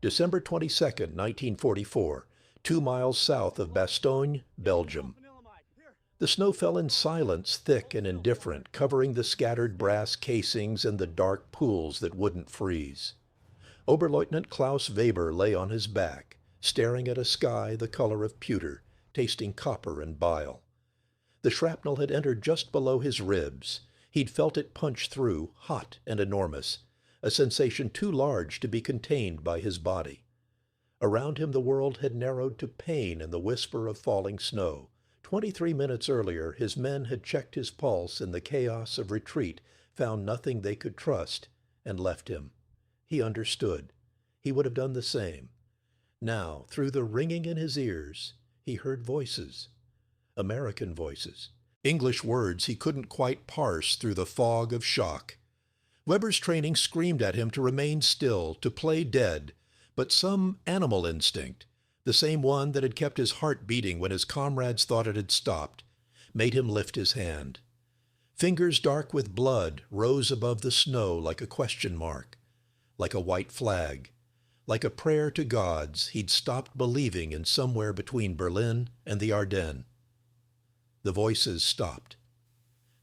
December 22nd, 1944, 2 miles south of Bastogne, Belgium. The snow fell in silence, thick and indifferent, covering the scattered brass casings and the dark pools that wouldn't freeze. Oberleutnant Klaus Weber lay on his back, staring at a sky the color of pewter, tasting copper and bile. The shrapnel had entered just below his ribs. He'd felt it punch through, hot and enormous, a sensation too large to be contained by his body. Around him the world had narrowed to pain and the whisper of falling snow. 23 minutes earlier, his men had checked his pulse in the chaos of retreat, found nothing they could trust, and left him. He understood. He would have done the same. Now, through the ringing in his ears, he heard voices. American voices. English words he couldn't quite parse through the fog of shock. Weber's training screamed at him to remain still, to play dead, but some animal instinct, the same one that had kept his heart beating when his comrades thought it had stopped, made him lift his hand. Fingers dark with blood rose above the snow like a question mark, like a white flag, like a prayer to gods he'd stopped believing in somewhere between Berlin and the Ardennes. The voices stopped.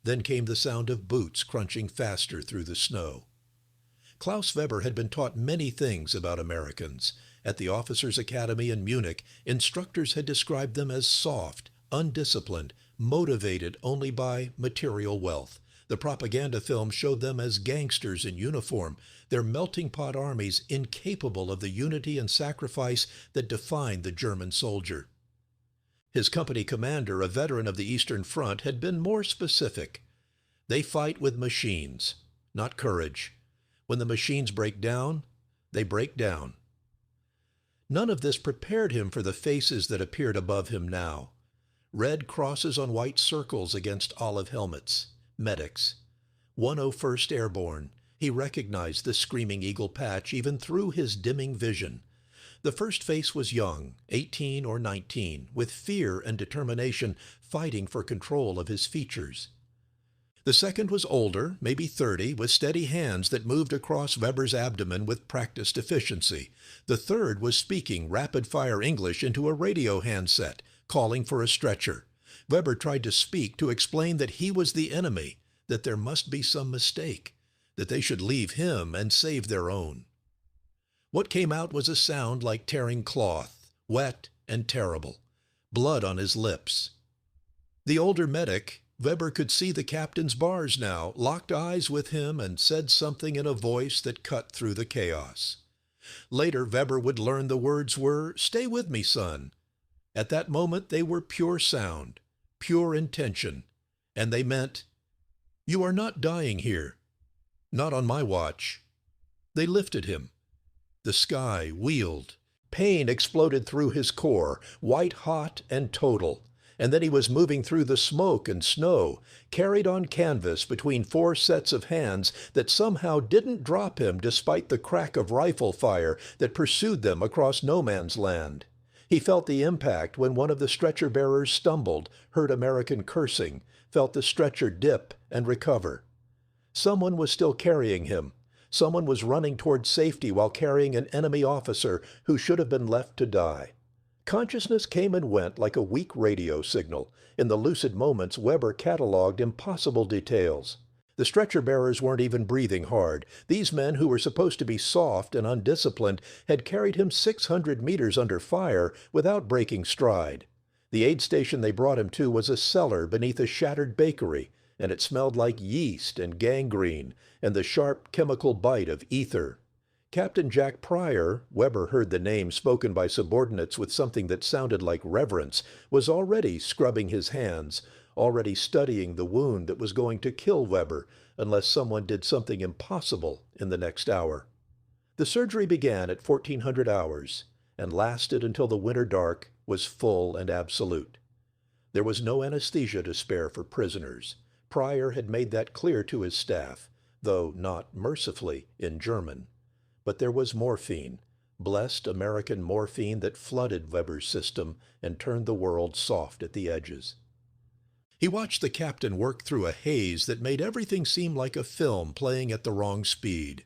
Then came the sound of boots crunching faster through the snow. Klaus Weber had been taught many things about Americans. At the Officers' Academy in Munich, instructors had described them as soft, undisciplined, motivated only by material wealth. The propaganda film showed them as gangsters in uniform, their melting pot armies incapable of the unity and sacrifice that defined the German soldier. His company commander, a veteran of the Eastern Front, had been more specific. They fight with machines, not courage. When the machines break down, they break down. None of this prepared him for the faces that appeared above him now. Red crosses on white circles against olive helmets. Medics. 101st Airborne. He recognized the screaming eagle patch even through his dimming vision. The first face was young, 18 or 19, with fear and determination fighting for control of his features. The second was older, maybe 30, with steady hands that moved across Weber's abdomen with practiced efficiency. The third was speaking rapid-fire English into a radio handset, calling for a stretcher. Weber tried to speak to explain that he was the enemy, that there must be some mistake, that they should leave him and save their own. What came out was a sound like tearing cloth, wet and terrible, blood on his lips. The older medic, Weber could see the captain's bars now, locked eyes with him and said something in a voice that cut through the chaos. Later, Weber would learn the words were, "Stay with me, son." At that moment, they were pure sound, pure intention, and they meant, "You are not dying here. Not on my watch." They lifted him. The sky wheeled. Pain exploded through his core, white-hot and total. And then he was moving through the smoke and snow, carried on canvas between 4 sets of hands that somehow didn't drop him despite the crack of rifle fire that pursued them across no man's land. He felt the impact when one of the stretcher bearers stumbled, heard American cursing, felt the stretcher dip and recover. Someone was still carrying him. Someone was running toward safety while carrying an enemy officer who should have been left to die. Consciousness came and went like a weak radio signal. In the lucid moments, Weber cataloged impossible details. The stretcher-bearers weren't even breathing hard. These men, who were supposed to be soft and undisciplined, had carried him 600 meters under fire without breaking stride. The aid station they brought him to was a cellar beneath a shattered bakery, and it smelled like yeast and gangrene and the sharp chemical bite of ether. Captain Jack Pryor, Weber heard the name spoken by subordinates with something that sounded like reverence, was already scrubbing his hands, already studying the wound that was going to kill Weber unless someone did something impossible in the next hour. The surgery began at 1400 hours and lasted until the winter dark was full and absolute. There was no anesthesia to spare for prisoners. Pryor had made that clear to his staff, though not mercifully in German. But there was morphine, blessed American morphine that flooded Weber's system and turned the world soft at the edges. He watched the captain work through a haze that made everything seem like a film playing at the wrong speed.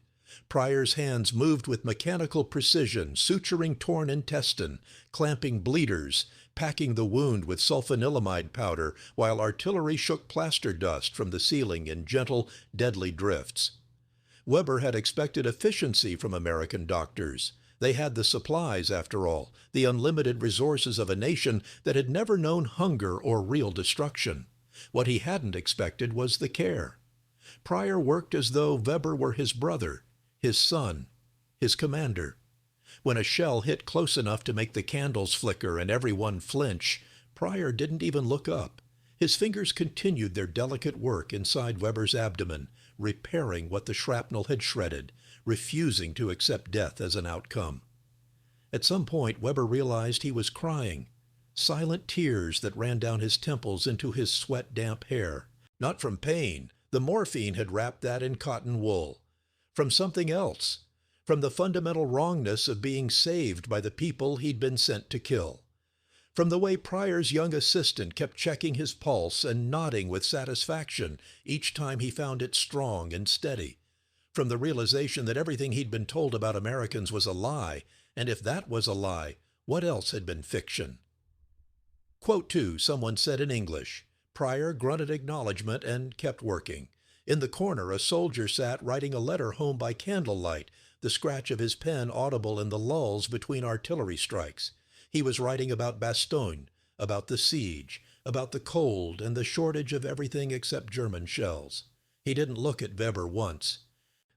Pryor's hands moved with mechanical precision, suturing torn intestine, clamping bleeders, packing the wound with sulfanilamide powder, while artillery shook plaster dust from the ceiling in gentle, deadly drifts. Weber had expected efficiency from American doctors. They had the supplies, after all, the unlimited resources of a nation that had never known hunger or real destruction. What he hadn't expected was the care. Pryor worked as though Weber were his brother, his son, his commander. When a shell hit close enough to make the candles flicker and everyone flinch, Pryor didn't even look up. His fingers continued their delicate work inside Weber's abdomen, repairing what the shrapnel had shredded, refusing to accept death as an outcome. At some point, Weber realized he was crying, silent tears that ran down his temples into his sweat-damp hair. Not from pain. The morphine had wrapped that in cotton wool. From something else. From the fundamental wrongness of being saved by the people he'd been sent to kill. From the way Pryor's young assistant kept checking his pulse and nodding with satisfaction each time he found it strong and steady. From the realization that everything he'd been told about Americans was a lie, and if that was a lie, what else had been fiction? Quote 2, someone said in English. Pryor grunted acknowledgement and kept working. In the corner, a soldier sat writing a letter home by candlelight, the scratch of his pen audible in the lulls between artillery strikes. He was writing about Bastogne, about the siege, about the cold and the shortage of everything except German shells. He didn't look at Weber once.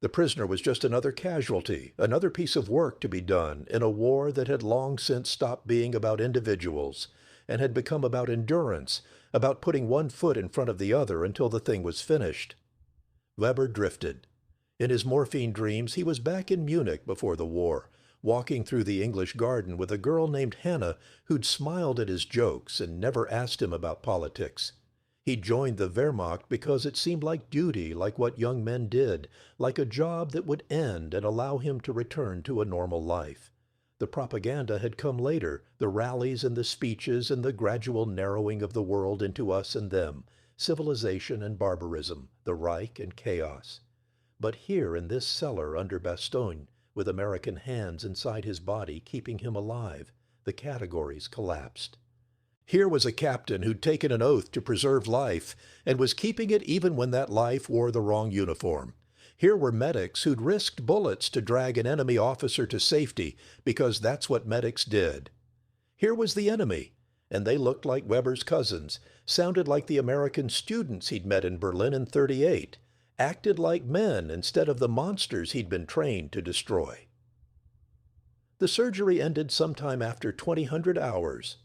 The prisoner was just another casualty, another piece of work to be done in a war that had long since stopped being about individuals and had become about endurance, about putting one foot in front of the other until the thing was finished. Weber drifted. In his morphine dreams, he was back in Munich before the war, walking through the English garden with a girl named Hannah who'd smiled at his jokes and never asked him about politics. He joined the Wehrmacht because it seemed like duty, like what young men did, like a job that would end and allow him to return to a normal life. The propaganda had come later, the rallies and the speeches and the gradual narrowing of the world into us and them, civilization and barbarism, the Reich and chaos. But here in this cellar under Bastogne, with American hands inside his body keeping him alive, the categories collapsed. Here was a captain who'd taken an oath to preserve life and was keeping it even when that life wore the wrong uniform. Here were medics who'd risked bullets to drag an enemy officer to safety because that's what medics did. Here was the enemy, and they looked like Weber's cousins, sounded like the American students he'd met in Berlin in '38, acted like men instead of the monsters he'd been trained to destroy. The surgery ended sometime after 2000 hours.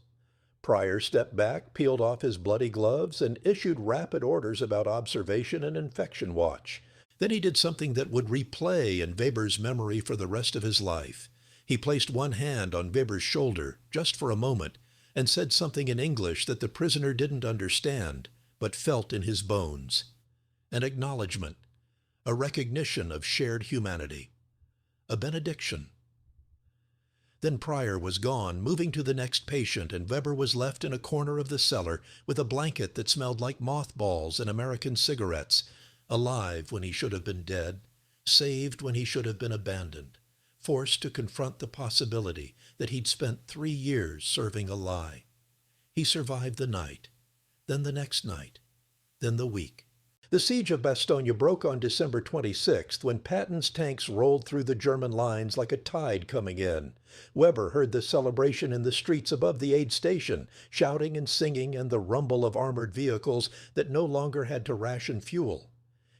Pryor stepped back, peeled off his bloody gloves, and issued rapid orders about observation and infection watch. Then he did something that would replay in Weber's memory for the rest of his life. He placed one hand on Weber's shoulder, just for a moment, and said something in English that the prisoner didn't understand, but felt in his bones. An acknowledgement, a recognition of shared humanity, a benediction. Then Pryor was gone, moving to the next patient, and Weber was left in a corner of the cellar with a blanket that smelled like mothballs and American cigarettes, alive when he should have been dead, saved when he should have been abandoned, forced to confront the possibility that he'd spent 3 years serving a lie. He survived the night, then the next night, then the week. The siege of Bastogne broke on December 26th when Patton's tanks rolled through the German lines like a tide coming in. Weber heard the celebration in the streets above the aid station, shouting and singing and the rumble of armored vehicles that no longer had to ration fuel.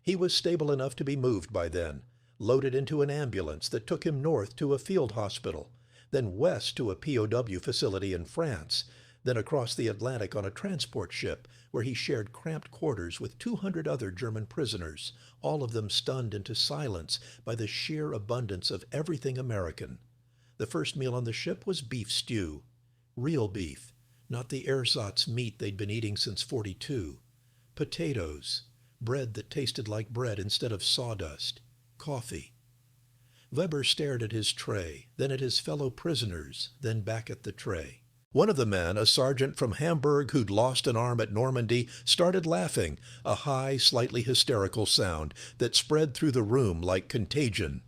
He was stable enough to be moved by then, loaded into an ambulance that took him north to a field hospital, then west to a POW facility in France, then across the Atlantic on a transport ship where he shared cramped quarters with 200 other German prisoners, all of them stunned into silence by the sheer abundance of everything American. The first meal on the ship was beef stew. Real beef, not the ersatz meat they'd been eating since '42. Potatoes, bread that tasted like bread instead of sawdust, coffee. Weber stared at his tray, then at his fellow prisoners, then back at the tray. One of the men, a sergeant from Hamburg who'd lost an arm at Normandy, started laughing, a high, slightly hysterical sound that spread through the room like contagion.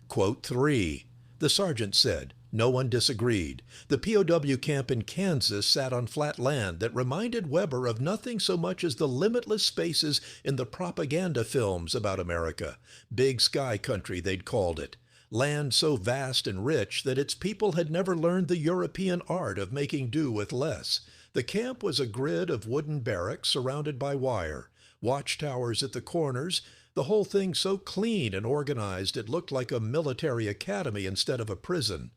Quote 3. The sergeant said. No one disagreed. The POW camp in Kansas sat on flat land that reminded Weber of nothing so much as the limitless spaces in the propaganda films about America. Big sky country, they'd called it. Land so vast and rich that its people had never learned the European art of making do with less. The camp was a grid of wooden barracks surrounded by wire, watchtowers at the corners, the whole thing so clean and organized it looked like a military academy instead of a prison.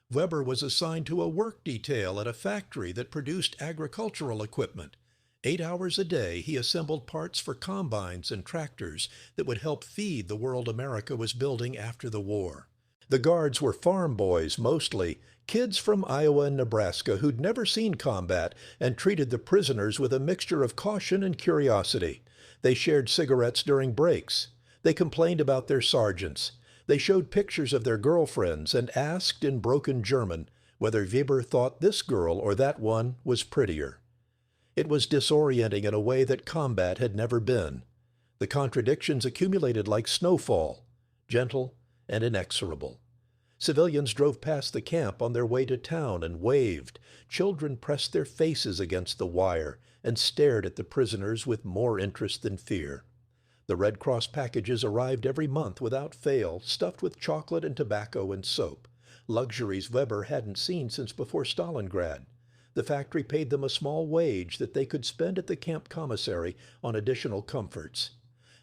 Weber was assigned to a work detail at a factory that produced agricultural equipment. 8 hours a day, he assembled parts for combines and tractors that would help feed the world America was building after the war. The guards were farm boys mostly, kids from Iowa and Nebraska who'd never seen combat and treated the prisoners with a mixture of caution and curiosity. They shared cigarettes during breaks. They complained about their sergeants. They showed pictures of their girlfriends and asked in broken German whether Weber thought this girl or that one was prettier. It was disorienting in a way that combat had never been. The contradictions accumulated like snowfall, gentle and inexorable. Civilians drove past the camp on their way to town and waved. Children pressed their faces against the wire and stared at the prisoners with more interest than fear. The Red Cross packages arrived every month without fail, stuffed with chocolate and tobacco and soap, luxuries Weber hadn't seen since before Stalingrad. The factory paid them a small wage that they could spend at the camp commissary on additional comforts.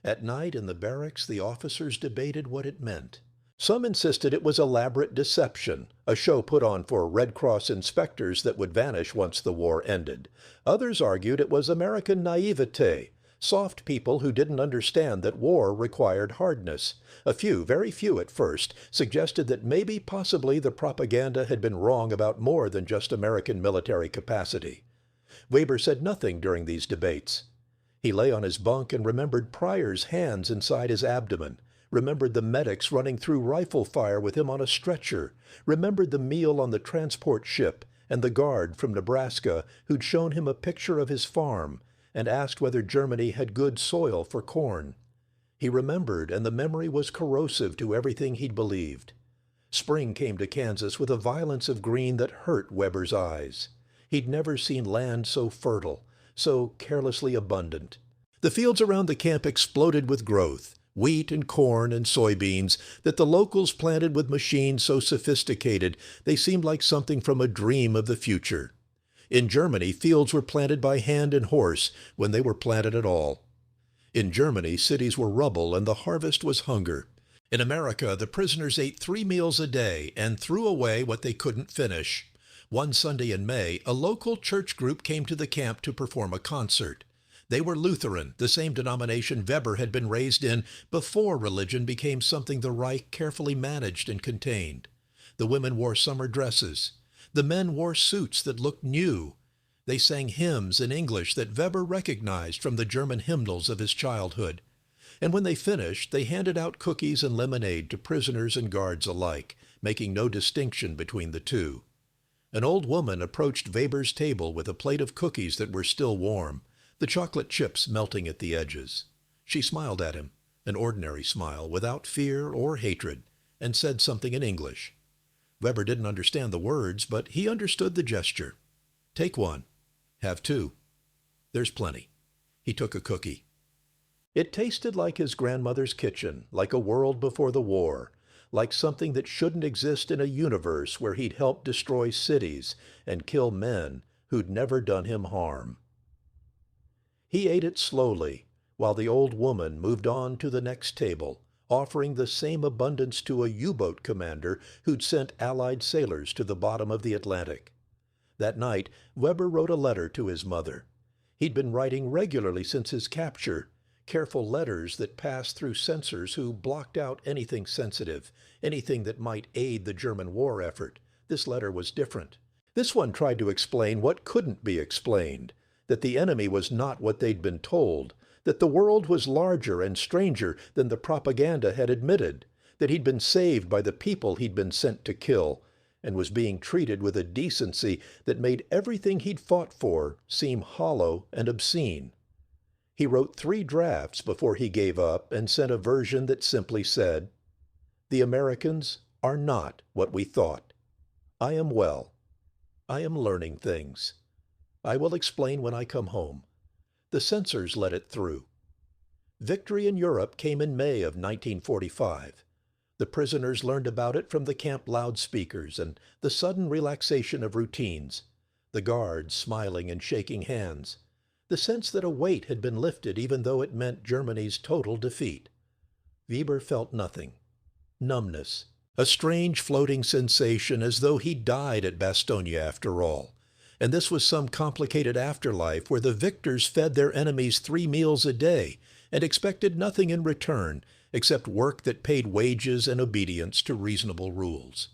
At night in the barracks, the officers debated what it meant. Some insisted it was elaborate deception, a show put on for Red Cross inspectors that would vanish once the war ended. Others argued it was American naivete, soft people who didn't understand that war required hardness. A few, very few at first, suggested that maybe possibly the propaganda had been wrong about more than just American military capacity. Weber said nothing during these debates. He lay on his bunk and remembered Pryor's hands inside his abdomen, remembered the medics running through rifle fire with him on a stretcher, remembered the meal on the transport ship and the guard from Nebraska who'd shown him a picture of his farm and asked whether Germany had good soil for corn. He remembered, and the memory was corrosive to everything he'd believed. Spring came to Kansas with a violence of green that hurt Weber's eyes. He'd never seen land so fertile, so carelessly abundant. The fields around the camp exploded with growth, wheat and corn and soybeans that the locals planted with machines so sophisticated they seemed like something from a dream of the future. In Germany, fields were planted by hand and horse when they were planted at all. In Germany, cities were rubble and the harvest was hunger. In America, the prisoners ate 3 meals a day and threw away what they couldn't finish. One Sunday in May, a local church group came to the camp to perform a concert. They were Lutheran, the same denomination Weber had been raised in before religion became something the Reich carefully managed and contained. The women wore summer dresses. The men wore suits that looked new. They sang hymns in English that Weber recognized from the German hymnals of his childhood. And when they finished, they handed out cookies and lemonade to prisoners and guards alike, making no distinction between the two. An old woman approached Weber's table with a plate of cookies that were still warm, the chocolate chips melting at the edges. She smiled at him, an ordinary smile, without fear or hatred, and said something in English. Weber didn't understand the words, but he understood the gesture. Take one. Have 2. There's plenty. He took a cookie. It tasted like his grandmother's kitchen, like a world before the war, like something that shouldn't exist in a universe where he'd helped destroy cities and kill men who'd never done him harm. He ate it slowly, while the old woman moved on to the next table, offering the same abundance to a U-boat commander who'd sent Allied sailors to the bottom of the Atlantic. That night, Weber wrote a letter to his mother. He'd been writing regularly since his capture, careful letters that passed through censors who blocked out anything sensitive, anything that might aid the German war effort. This letter was different. This one tried to explain what couldn't be explained, that the enemy was not what they'd been told, that the world was larger and stranger than the propaganda had admitted, that he'd been saved by the people he'd been sent to kill, and was being treated with a decency that made everything he'd fought for seem hollow and obscene. He wrote 3 drafts before he gave up and sent a version that simply said, The Americans are not what we thought. I am well. I am learning things. I will explain when I come home. The censors let it through. Victory in Europe came in May of 1945. The prisoners learned about it from the camp loudspeakers and the sudden relaxation of routines, the guards smiling and shaking hands, the sense that a weight had been lifted even though it meant Germany's total defeat. Weber felt nothing. Numbness, a strange floating sensation as though he died at Bastogne after all. And this was some complicated afterlife where the victors fed their enemies 3 meals a day and expected nothing in return except work that paid wages and obedience to reasonable rules.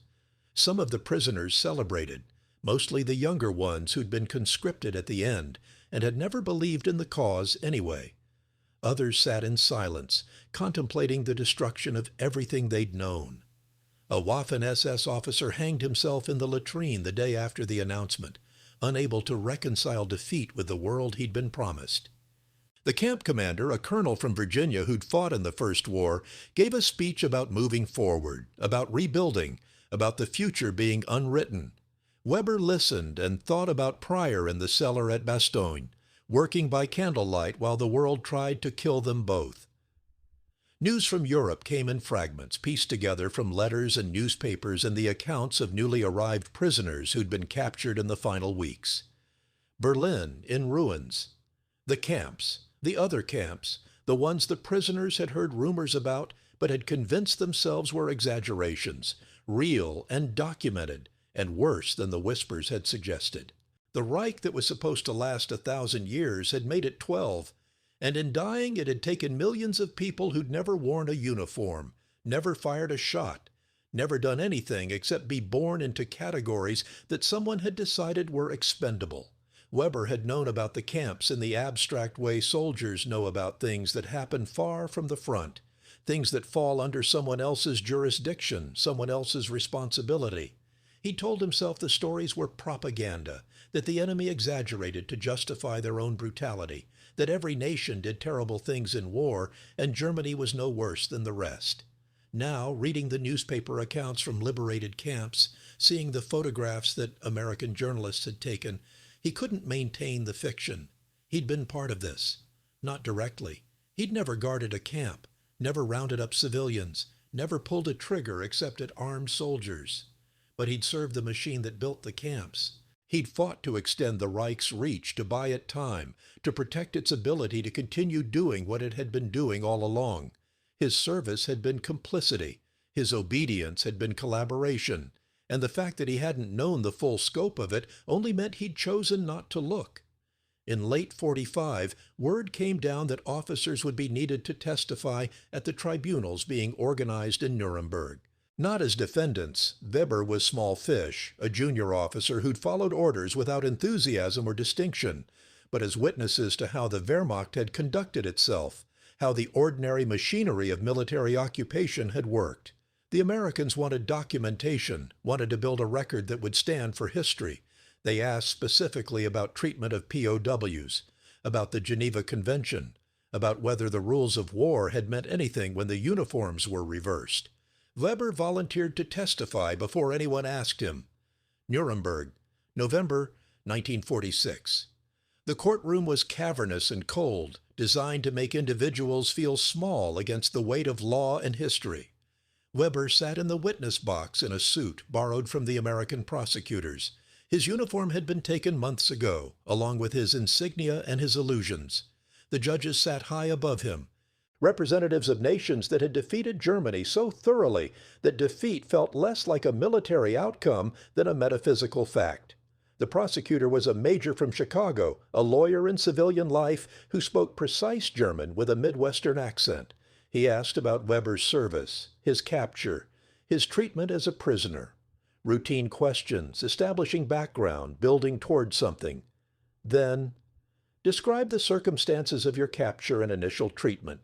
Some of the prisoners celebrated, mostly the younger ones who'd been conscripted at the end and had never believed in the cause anyway. Others sat in silence, contemplating the destruction of everything they'd known. A Waffen-SS officer hanged himself in the latrine the day after the announcement, unable to reconcile defeat with the world he'd been promised. The camp commander, a colonel from Virginia who'd fought in the First War, gave a speech about moving forward, about rebuilding, about the future being unwritten. Weber listened and thought about Pryor in the cellar at Bastogne, working by candlelight while the world tried to kill them both. News from Europe came in fragments, pieced together from letters and newspapers and the accounts of newly arrived prisoners who'd been captured in the final weeks. Berlin in ruins. The camps, the other camps, the ones the prisoners had heard rumors about but had convinced themselves were exaggerations, real and documented, and worse than the whispers had suggested. The Reich that was supposed to last 1,000 years had made it 12, and in dying it had taken millions of people who'd never worn a uniform, never fired a shot, never done anything except be born into categories that someone had decided were expendable. Weber had known about the camps in the abstract way soldiers know about things that happen far from the front, things that fall under someone else's jurisdiction, someone else's responsibility. He told himself the stories were propaganda, that the enemy exaggerated to justify their own brutality, that every nation did terrible things in war, and Germany was no worse than the rest. Now, reading the newspaper accounts from liberated camps, seeing the photographs that American journalists had taken, he couldn't maintain the fiction. He'd been part of this. Not directly. He'd never guarded a camp, never rounded up civilians, never pulled a trigger except at armed soldiers. But he'd served the machine that built the camps. He'd fought to extend the Reich's reach, to buy it time, to protect its ability to continue doing what it had been doing all along. His service had been complicity. His obedience had been collaboration. And the fact that he hadn't known the full scope of it only meant he'd chosen not to look. In late 45, word came down that officers would be needed to testify at the tribunals being organized in Nuremberg. Not as defendants. Weber was small fish, a junior officer who'd followed orders without enthusiasm or distinction, but as witnesses to how the Wehrmacht had conducted itself, how the ordinary machinery of military occupation had worked. The Americans wanted documentation, wanted to build a record that would stand for history. They asked specifically about treatment of POWs, about the Geneva Convention, about whether the rules of war had meant anything when the uniforms were reversed. Weber volunteered to testify before anyone asked him. Nuremberg, November 1946. The courtroom was cavernous and cold, designed to make individuals feel small against the weight of law and history. Weber sat in the witness box in a suit borrowed from the American prosecutors. His uniform had been taken months ago, along with his insignia and his illusions. The judges sat high above him, representatives of nations that had defeated Germany so thoroughly that defeat felt less like a military outcome than a metaphysical fact. The prosecutor was a major from Chicago, a lawyer in civilian life who spoke precise German with a Midwestern accent. He asked about Weber's service, his capture, his treatment as a prisoner. Routine questions, establishing background, building toward something. Then, describe the circumstances of your capture and initial treatment.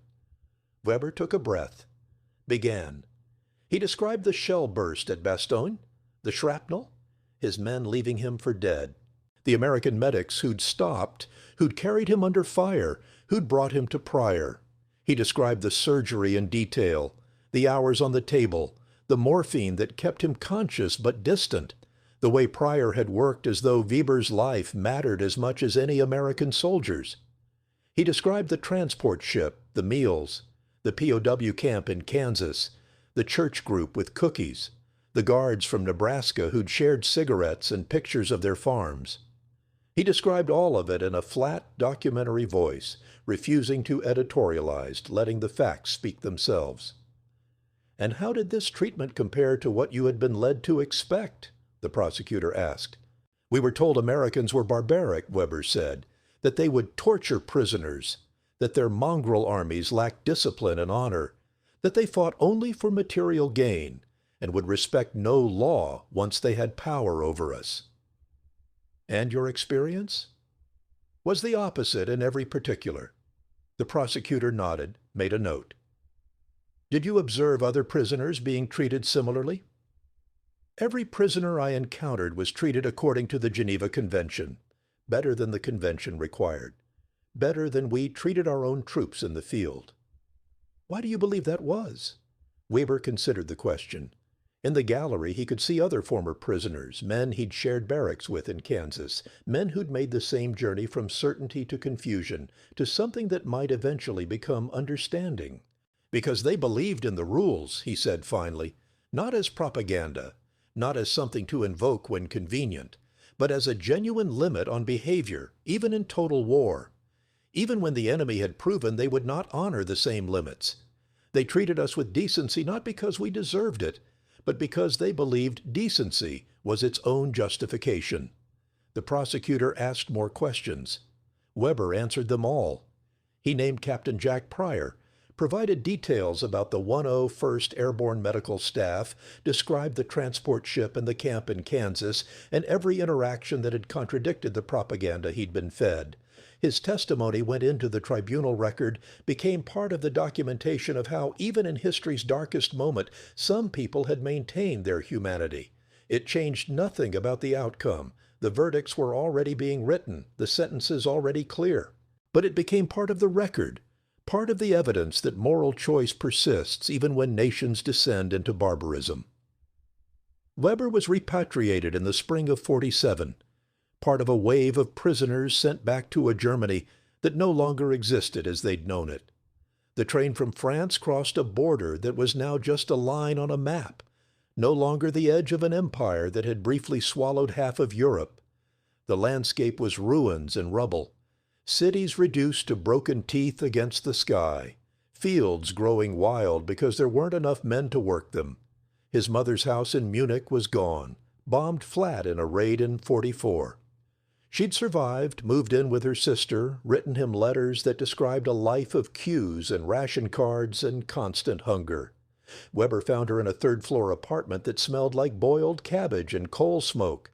Weber took a breath, began. He described the shell burst at Bastogne, the shrapnel, his men leaving him for dead, the American medics who'd stopped, who'd carried him under fire, who'd brought him to Pryor. He described the surgery in detail, the hours on the table, the morphine that kept him conscious but distant, the way Pryor had worked as though Weber's life mattered as much as any American soldier's. He described the transport ship, the meals, the POW camp in Kansas, the church group with cookies, the guards from Nebraska who'd shared cigarettes and pictures of their farms. He described all of it in a flat, documentary voice, refusing to editorialize, letting the facts speak themselves. "And how did this treatment compare to what you had been led to expect?" the prosecutor asked. "We were told Americans were barbaric," Weber said, "that they would torture prisoners, that their mongrel armies lacked discipline and honor, that they fought only for material gain and would respect no law once they had power over us." "And your experience?" "Was the opposite in every particular." The prosecutor nodded, made a note. "Did you observe other prisoners being treated similarly?" "Every prisoner I encountered was treated according to the Geneva Convention, better than the convention required, better than we treated our own troops in the field." "Why do you believe that was?" Weber considered the question. In the gallery, he could see other former prisoners, men he'd shared barracks with in Kansas, men who'd made the same journey from certainty to confusion, to something that might eventually become understanding. "Because they believed in the rules," he said finally, "not as propaganda, not as something to invoke when convenient, but as a genuine limit on behavior, even in total war. Even when the enemy had proven they would not honor the same limits. They treated us with decency not because we deserved it, but because they believed decency was its own justification." The prosecutor asked more questions. Weber answered them all. He named Captain Jack Pryor, provided details about the 101st Airborne Medical Staff, described the transport ship and the camp in Kansas, and every interaction that had contradicted the propaganda he'd been fed. His testimony went into the tribunal record, became part of the documentation of how, even in history's darkest moment, some people had maintained their humanity. It changed nothing about the outcome. The verdicts were already being written, the sentences already clear. But it became part of the record, part of the evidence that moral choice persists even when nations descend into barbarism. Weber was repatriated in the spring of '47. Part of a wave of prisoners sent back to a Germany that no longer existed as they'd known it. The train from France crossed a border that was now just a line on a map, no longer the edge of an empire that had briefly swallowed half of Europe. The landscape was ruins and rubble, cities reduced to broken teeth against the sky, fields growing wild because there weren't enough men to work them. His mother's house in Munich was gone, bombed flat in a raid in '44. She'd survived, moved in with her sister, written him letters that described a life of queues and ration cards and constant hunger. Weber found her in a third-floor apartment that smelled like boiled cabbage and coal smoke,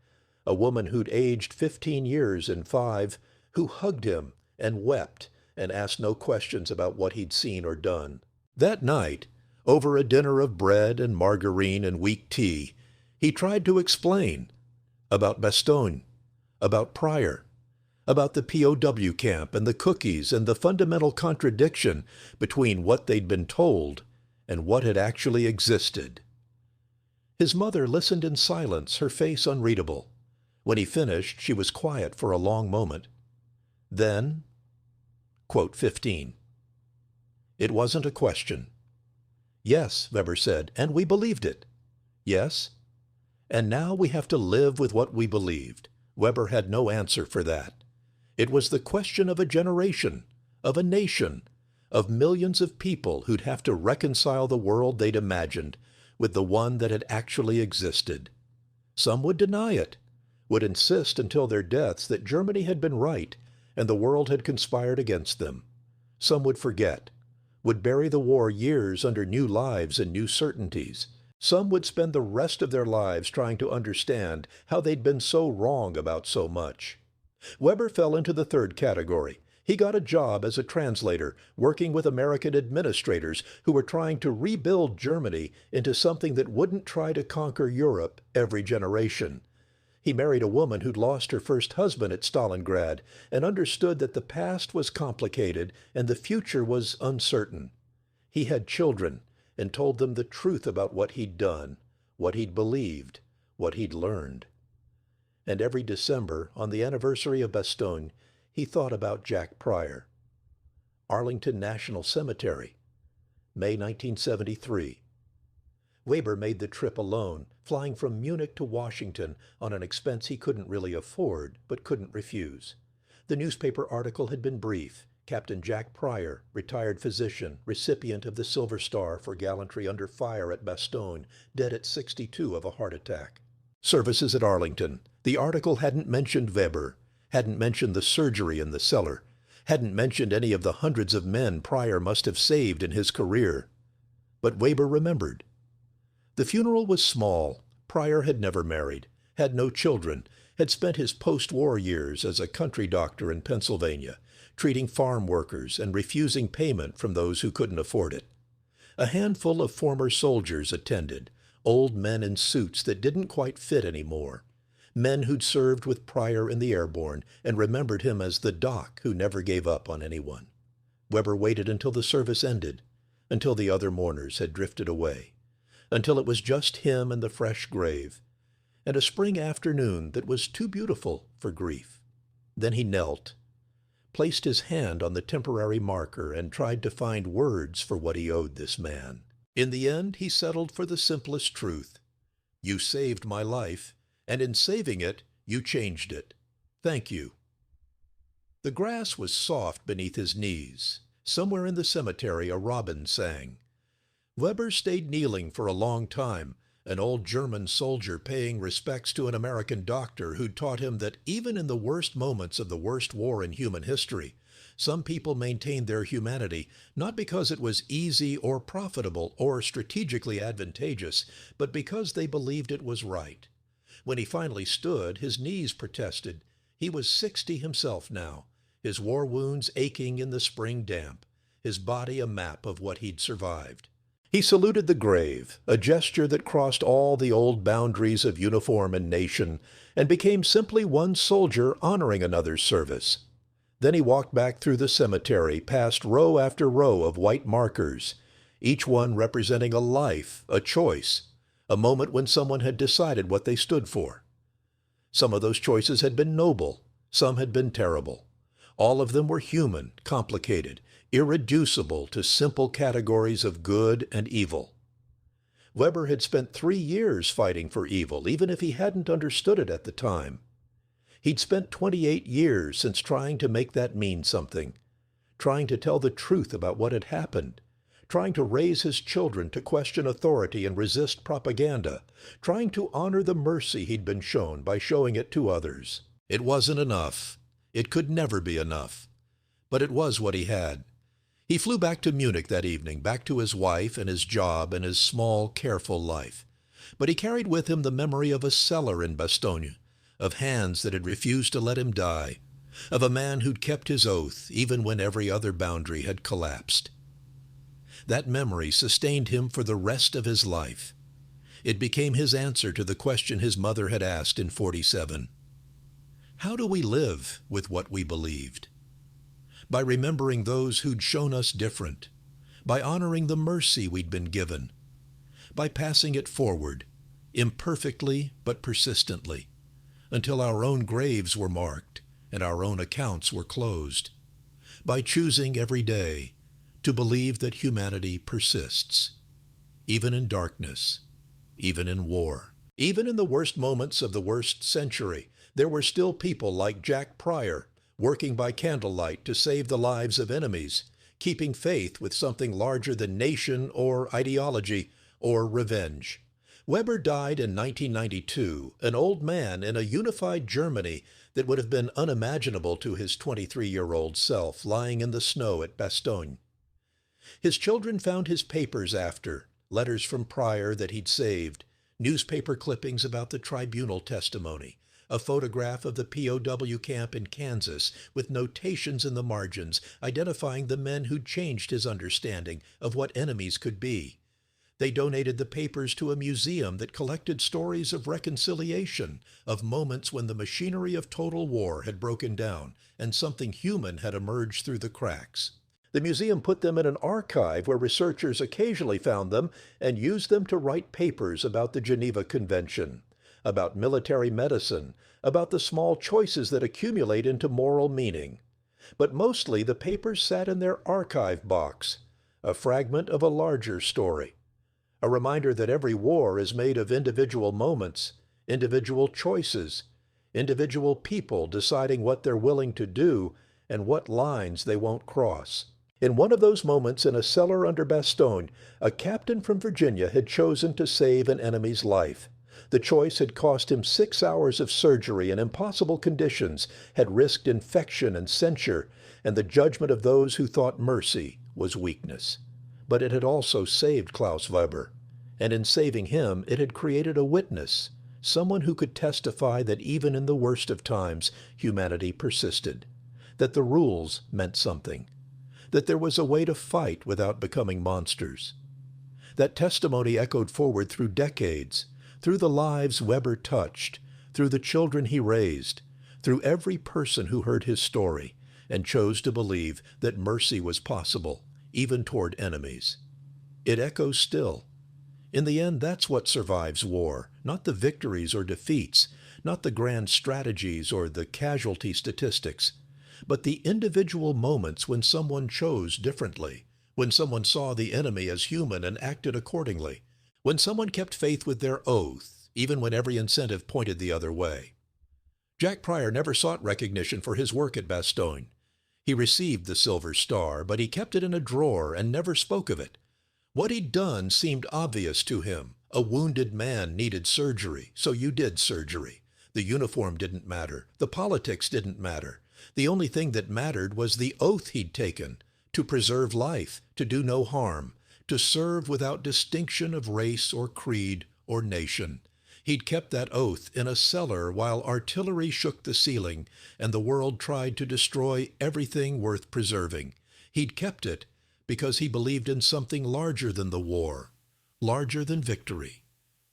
a woman who'd aged 15 years in 5, who hugged him and wept and asked no questions about what he'd seen or done. That night, over a dinner of bread and margarine and weak tea, he tried to explain about Bastogne, about Pryor, about the POW camp and the cookies and the fundamental contradiction between what they'd been told and what had actually existed. His mother listened in silence, her face unreadable. When he finished, she was quiet for a long moment. Then, quote 15, "It wasn't a question." "Yes," Weber said, "and we believed it." "Yes, and now we have to live with what we believed." Weber had no answer for that. It was the question of a generation, of a nation, of millions of people who'd have to reconcile the world they'd imagined with the one that had actually existed. Some would deny it, would insist until their deaths that Germany had been right and the world had conspired against them. Some would forget, would bury the war years under new lives and new certainties. Some would spend the rest of their lives trying to understand how they'd been so wrong about so much. Weber fell into the third category. He got a job as a translator, working with American administrators who were trying to rebuild Germany into something that wouldn't try to conquer Europe every generation. He married a woman who'd lost her first husband at Stalingrad and understood that the past was complicated and the future was uncertain. He had children, and told them the truth about what he'd done, what he'd believed, what he'd learned. And every December, on the anniversary of Bastogne, he thought about Jack Pryor. Arlington National Cemetery, May 1973. Weber made the trip alone, flying from Munich to Washington on an expense he couldn't really afford, but couldn't refuse. The newspaper article had been brief. Captain Jack Pryor, retired physician, recipient of the Silver Star for gallantry under fire at Bastogne, dead at 62 of a heart attack. Services at Arlington. The article hadn't mentioned Weber, hadn't mentioned the surgery in the cellar, hadn't mentioned any of the hundreds of men Pryor must have saved in his career. But Weber remembered. The funeral was small. Pryor had never married, had no children, had spent his post-war years as a country doctor in Pennsylvania, treating farm workers and refusing payment from those who couldn't afford it. A handful of former soldiers attended, old men in suits that didn't quite fit anymore, men who'd served with Pryor in the Airborne and remembered him as the doc who never gave up on anyone. Weber waited until the service ended, until the other mourners had drifted away, until it was just him and the fresh grave, and a spring afternoon that was too beautiful for grief. Then he knelt, placed his hand on the temporary marker, and tried to find words for what he owed this man. In the end, he settled for the simplest truth. You saved my life, and in saving it, you changed it. Thank you. The grass was soft beneath his knees. Somewhere in the cemetery, a robin sang. Weber stayed kneeling for a long time, an old German soldier paying respects to an American doctor who'd taught him that even in the worst moments of the worst war in human history, some people maintained their humanity not because it was easy or profitable or strategically advantageous, but because they believed it was right. When he finally stood, his knees protested. He was 60 himself now, his war wounds aching in the spring damp, his body a map of what he'd survived. He saluted the grave, a gesture that crossed all the old boundaries of uniform and nation, and became simply one soldier honoring another's service. Then he walked back through the cemetery, past row after row of white markers, each one representing a life, a choice, a moment when someone had decided what they stood for. Some of those choices had been noble, some had been terrible. All of them were human, complicated, irreducible to simple categories of good and evil. Weber had spent 3 years fighting for evil, even if he hadn't understood it at the time. He'd spent 28 years since trying to make that mean something, trying to tell the truth about what had happened, trying to raise his children to question authority and resist propaganda, trying to honor the mercy he'd been shown by showing it to others. It wasn't enough. It could never be enough. But it was what he had. He flew back to Munich that evening, back to his wife and his job and his small, careful life. But he carried with him the memory of a cellar in Bastogne, of hands that had refused to let him die, of a man who'd kept his oath even when every other boundary had collapsed. That memory sustained him for the rest of his life. It became his answer to the question his mother had asked in 47. How do we live with what we believed? By remembering those who'd shown us different, by honoring the mercy we'd been given, by passing it forward, imperfectly but persistently, until our own graves were marked and our own accounts were closed, by choosing every day to believe that humanity persists, even in darkness, even in war. Even in the worst moments of the worst century, there were still people like Jack Pryor, working by candlelight to save the lives of enemies, keeping faith with something larger than nation or ideology or revenge. Weber died in 1992, an old man in a unified Germany that would have been unimaginable to his 23-year-old self lying in the snow at Bastogne. His children found his papers after, letters from Pryor that he'd saved, newspaper clippings about the tribunal testimony, a photograph of the POW camp in Kansas with notations in the margins identifying the men who'd changed his understanding of what enemies could be. They donated the papers to a museum that collected stories of reconciliation, of moments when the machinery of total war had broken down and something human had emerged through the cracks. The museum put them in an archive where researchers occasionally found them and used them to write papers about the Geneva Convention, about military medicine, about the small choices that accumulate into moral meaning. But mostly the papers sat in their archive box, a fragment of a larger story, a reminder that every war is made of individual moments, individual choices, individual people deciding what they're willing to do and what lines they won't cross. In one of those moments in a cellar under Bastogne, a captain from Virginia had chosen to save an enemy's life. The choice had cost him 6 hours of surgery in impossible conditions, had risked infection and censure, and the judgment of those who thought mercy was weakness. But it had also saved Klaus Weber, and in saving him it had created a witness, someone who could testify that even in the worst of times humanity persisted, that the rules meant something, that there was a way to fight without becoming monsters. That testimony echoed forward through decades, through the lives Weber touched, through the children he raised, through every person who heard his story and chose to believe that mercy was possible, even toward enemies. It echoes still. In the end, that's what survives war, not the victories or defeats, not the grand strategies or the casualty statistics, but the individual moments when someone chose differently, when someone saw the enemy as human and acted accordingly, when someone kept faith with their oath, even when every incentive pointed the other way. Jack Pryor never sought recognition for his work at Bastogne. He received the Silver Star, but he kept it in a drawer and never spoke of it. What he'd done seemed obvious to him. A wounded man needed surgery, so you did surgery. The uniform didn't matter. The politics didn't matter. The only thing that mattered was the oath he'd taken, to preserve life, to do no harm, to serve without distinction of race or creed or nation. He'd kept that oath in a cellar while artillery shook the ceiling and the world tried to destroy everything worth preserving. He'd kept it because he believed in something larger than the war, larger than victory,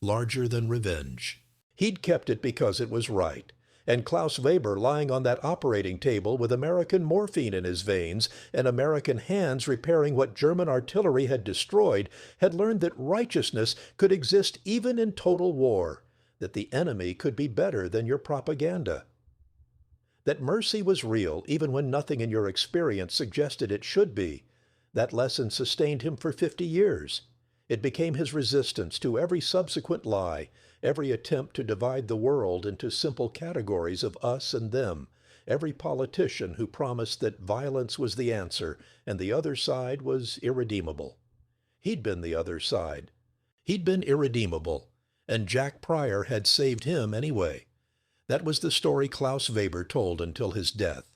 larger than revenge. He'd kept it because it was right. And Klaus Weber, lying on that operating table with American morphine in his veins and American hands repairing what German artillery had destroyed, had learned that righteousness could exist even in total war, that the enemy could be better than your propaganda, that mercy was real even when nothing in your experience suggested it should be. That lesson sustained him for 50 years. It became his resistance to every subsequent lie, every attempt to divide the world into simple categories of us and them, every politician who promised that violence was the answer and the other side was irredeemable. He'd been the other side. He'd been irredeemable, and Jack Pryor had saved him anyway. That was the story Klaus Weber told until his death.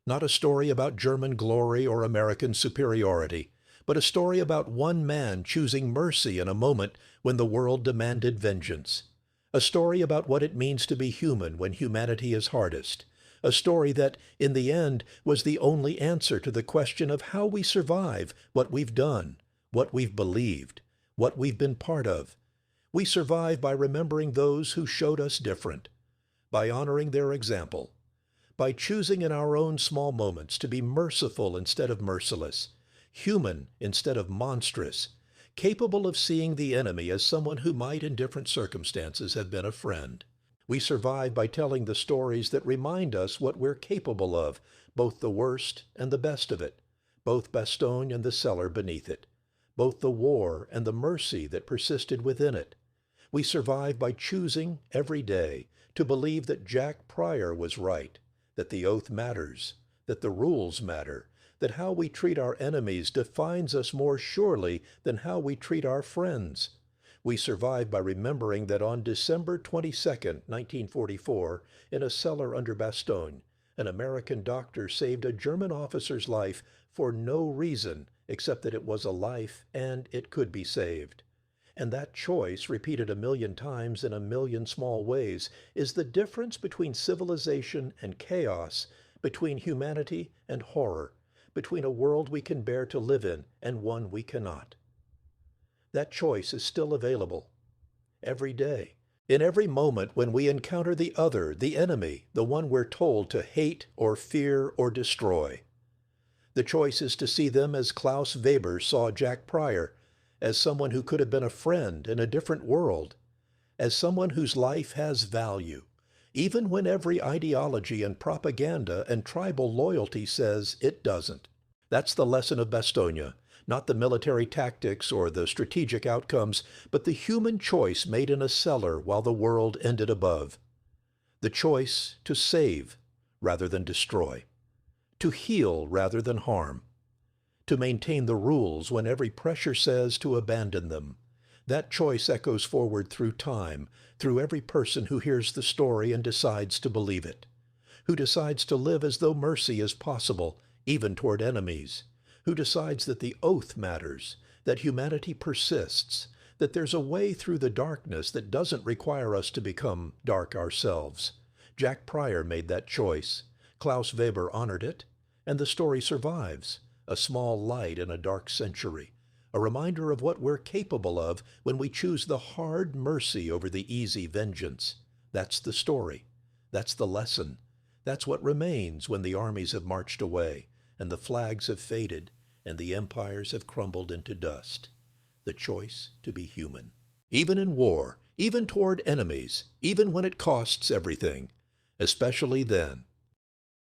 Not a story about German glory or American superiority, but a story about one man choosing mercy in a moment when the world demanded vengeance. A story about what it means to be human when humanity is hardest. A story that, in the end, was the only answer to the question of how we survive what we've done, what we've believed, what we've been part of. We survive by remembering those who showed us different, by honoring their example, by choosing in our own small moments to be merciful instead of merciless, human instead of monstrous, capable of seeing the enemy as someone who might in different circumstances have been a friend. We survive by telling the stories that remind us what we're capable of, both the worst and the best of it, both Bastogne and the cellar beneath it, both the war and the mercy that persisted within it. We survive by choosing every day to believe that Jack Pryor was right, that the oath matters, that the rules matter, that how we treat our enemies defines us more surely than how we treat our friends. We survive by remembering that on December 22nd, 1944, in a cellar under Bastogne, an American doctor saved a German officer's life for no reason except that it was a life and it could be saved. And that choice, repeated 1,000,000 times in 1,000,000 small ways, is the difference between civilization and chaos, between humanity and horror, between a world we can bear to live in and one we cannot. That choice is still available every day, in every moment when we encounter the other, the enemy, the one we're told to hate or fear or destroy. The choice is to see them as Klaus Weber saw Jack Pryor, as someone who could have been a friend in a different world, as someone whose life has value, even when every ideology and propaganda and tribal loyalty says it doesn't. That's the lesson of Bastogne, not the military tactics or the strategic outcomes, but the human choice made in a cellar while the world ended above. The choice to save rather than destroy, to heal rather than harm, to maintain the rules when every pressure says to abandon them. That choice echoes forward through time, through every person who hears the story and decides to believe it, who decides to live as though mercy is possible, even toward enemies, who decides that the oath matters, that humanity persists, that there's a way through the darkness that doesn't require us to become dark ourselves. Jack Pryor made that choice. Klaus Weber honored it, and the story survives, a small light in a dark century, a reminder of what we're capable of when we choose the hard mercy over the easy vengeance. That's the story. That's the lesson. That's what remains when the armies have marched away, and the flags have faded, and the empires have crumbled into dust. The choice to be human. Even in war, even toward enemies, even when it costs everything. Especially then.